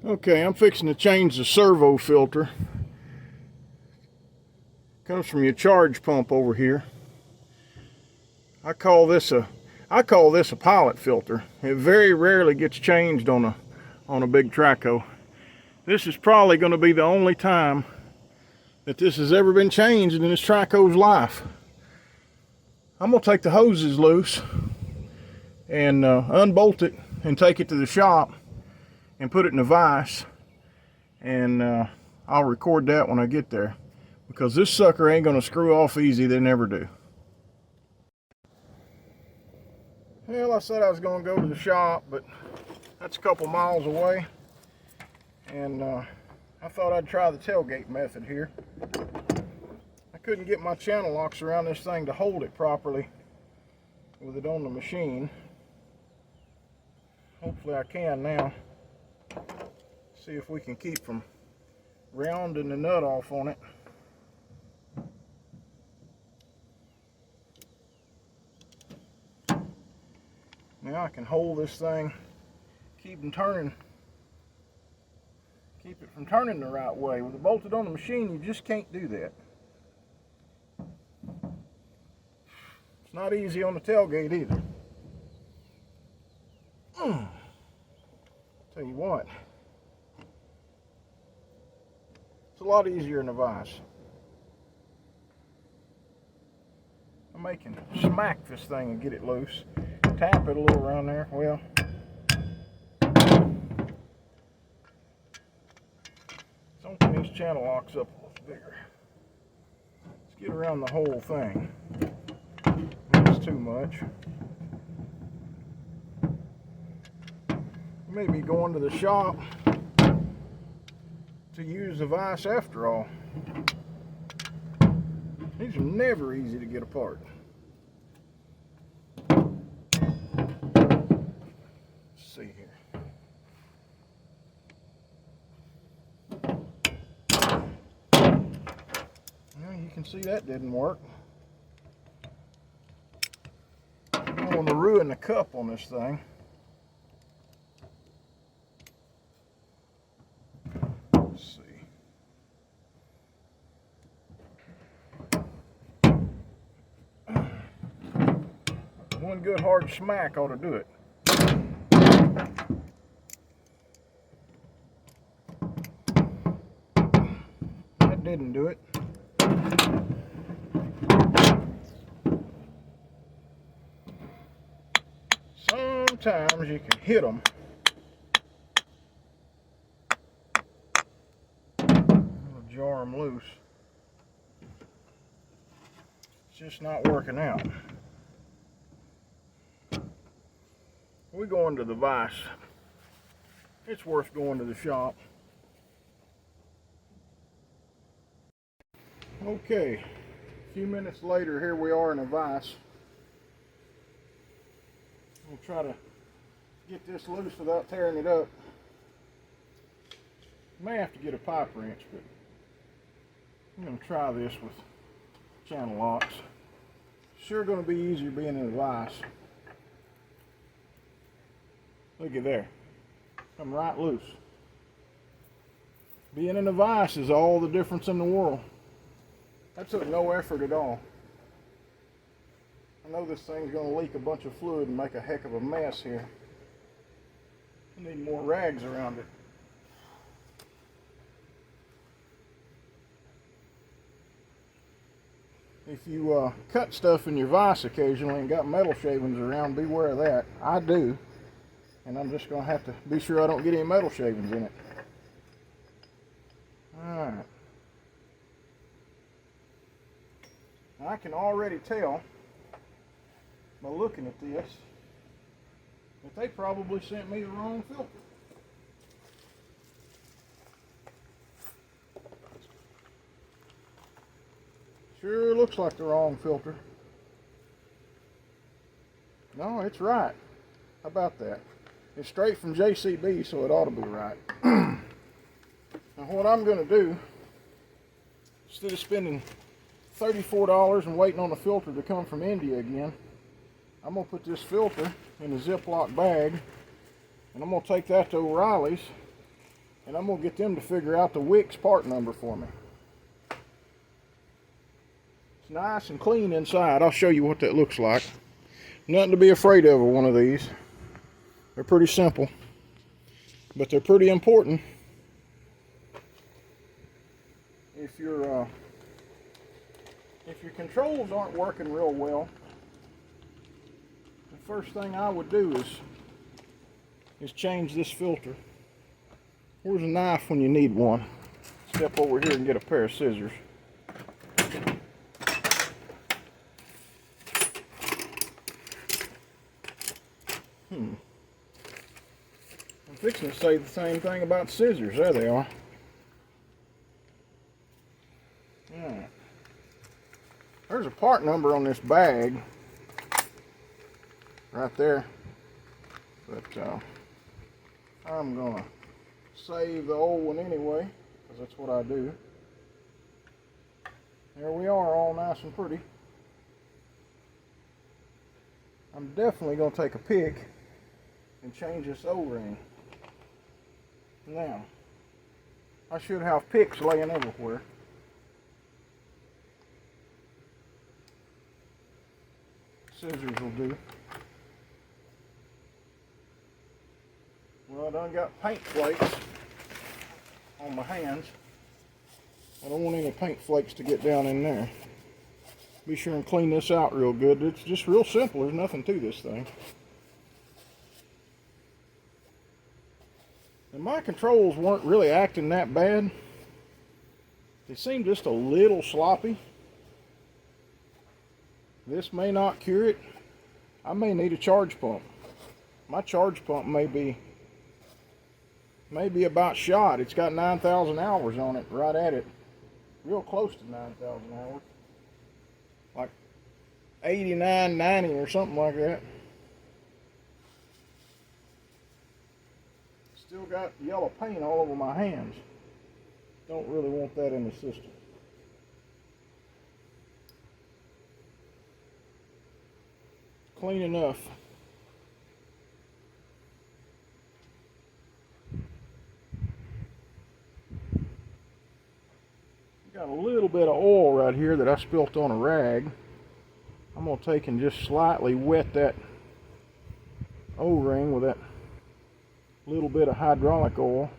Okay, I'm fixing to change the servo filter. Comes from your charge pump over here. I call this a pilot filter. It very rarely gets changed on a big traco. This is probably going to be the only time that this has ever been changed in this traco's life. I'm going to take the hoses loose and unbolt it and take it to the shop and put it in a vise, and I'll record that when I get there, because this sucker ain't going to screw off easy. They never do. Well, I said I was going to go to the shop, but that's a couple miles away, and I thought I'd try the tailgate method here. I couldn't get my channel locks around this thing to hold it properly with it on the machine. Hopefully I can now. See if we can keep from rounding the nut off on it. Now I can hold this thing, keep it from turning the right way. With it bolted on the machine, you just can't do that. It's not easy on the tailgate either. Tell you what, it's a lot easier in the vise. I can smack this thing and get it loose. Tap it a little around there. Well, let's open these channel locks up a little bigger. Let's get around the whole thing. That's too much. Maybe going to the shop to use the vise after all. These are never easy to get apart. Let's see here. Well, you can see that didn't work. I don't want to ruin the cup on this thing. One good hard smack ought to do it. That didn't do it. Sometimes you can hit them. It'll jar them loose. It's just not working out. We're going to the vise. It's worth going to the shop. Okay, a few minutes later, here we are in a vise. We'll try to get this loose without tearing it up. May have to get a pipe wrench, but I'm going to try this with channel locks. Sure going to be easier being in a vise. Look at there. Come right loose. Being in a vise is all the difference in the world. That took no effort at all. I know this thing's going to leak a bunch of fluid and make a heck of a mess here. I need more rags around it. If you cut stuff in your vise occasionally and got metal shavings around, beware of that. I do. And I'm just going to have to be sure I don't get any metal shavings in it. Alright. I can already tell by looking at this that they probably sent me the wrong filter. Sure looks like the wrong filter. No, it's right. How about that? It's straight from JCB, so it ought to be right. Now what I'm going to do, instead of spending $34 and waiting on the filter to come from India again, I'm going to put this filter in a Ziploc bag, and I'm going to take that to O'Reilly's and I'm going to get them to figure out the wicks part number for me. It's nice and clean inside. I'll show you what that looks like. Nothing to be afraid of with one of these. They're pretty simple, but they're pretty important. If your controls aren't working real well, the first thing I would do is change this filter. Where's a knife when you need one? Step over here and get a pair of scissors. I'm fixing to say the same thing about scissors. There they are. Alright. There's a part number on this bag right there, but I'm gonna save the old one anyway, because that's what I do. There we are, all nice and pretty. I'm definitely gonna take a pick and change this O-ring. Now, I should have picks laying everywhere. Scissors will do. Well, I done got paint flakes on my hands. I don't want any paint flakes to get down in there. Be sure and clean this out real good. It's just real simple. There's nothing to this thing. And my controls weren't really acting that bad. They seem just a little sloppy. This may not cure it. I may need a charge pump. My charge pump may be about shot. It's got 9,000 hours on it, right at it. Real close to 9,000 hours. Like 89, 90 or something like that. Still got yellow paint all over my hands. Don't really want that in the system. Clean enough. Got a little bit of oil right here that I spilt on a rag. I'm going to take and just slightly wet that O-ring with that little bit of hydraulic oil.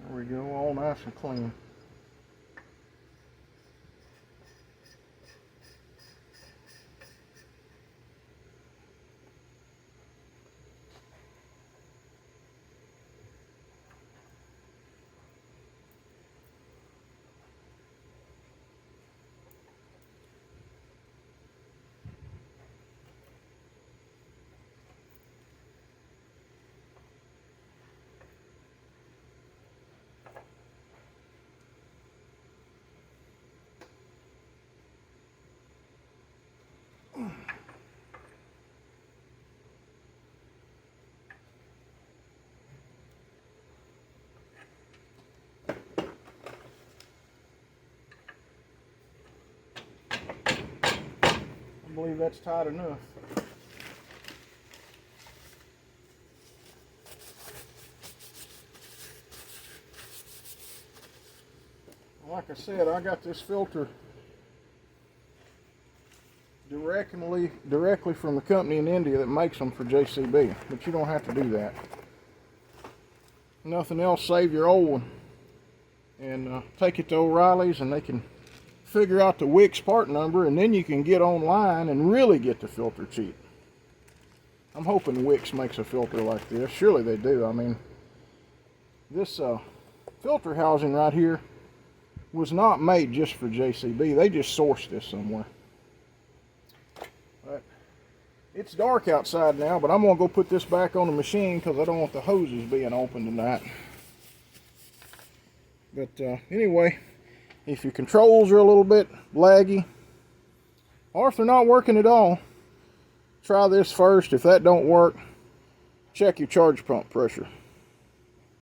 There we go, all nice and clean. I believe that's tight enough. Like I said, I got this filter directly from the company in India that makes them for JCB, but you don't have to do that. Nothing else, save your old one and take it to O'Reilly's and they can figure out the wicks part number, and then you can get online and really get the filter cheap. I'm hoping Wicks makes a filter like this. Surely they do. I mean, this filter housing right here was not made just for JCB. They just sourced this somewhere. But it's dark outside now, but I'm going to go put this back on the machine because I don't want the hoses being open tonight. But anyway, if your controls are a little bit laggy, Or if they're not working at all, try this first. If that don't work, check your charge pump pressure.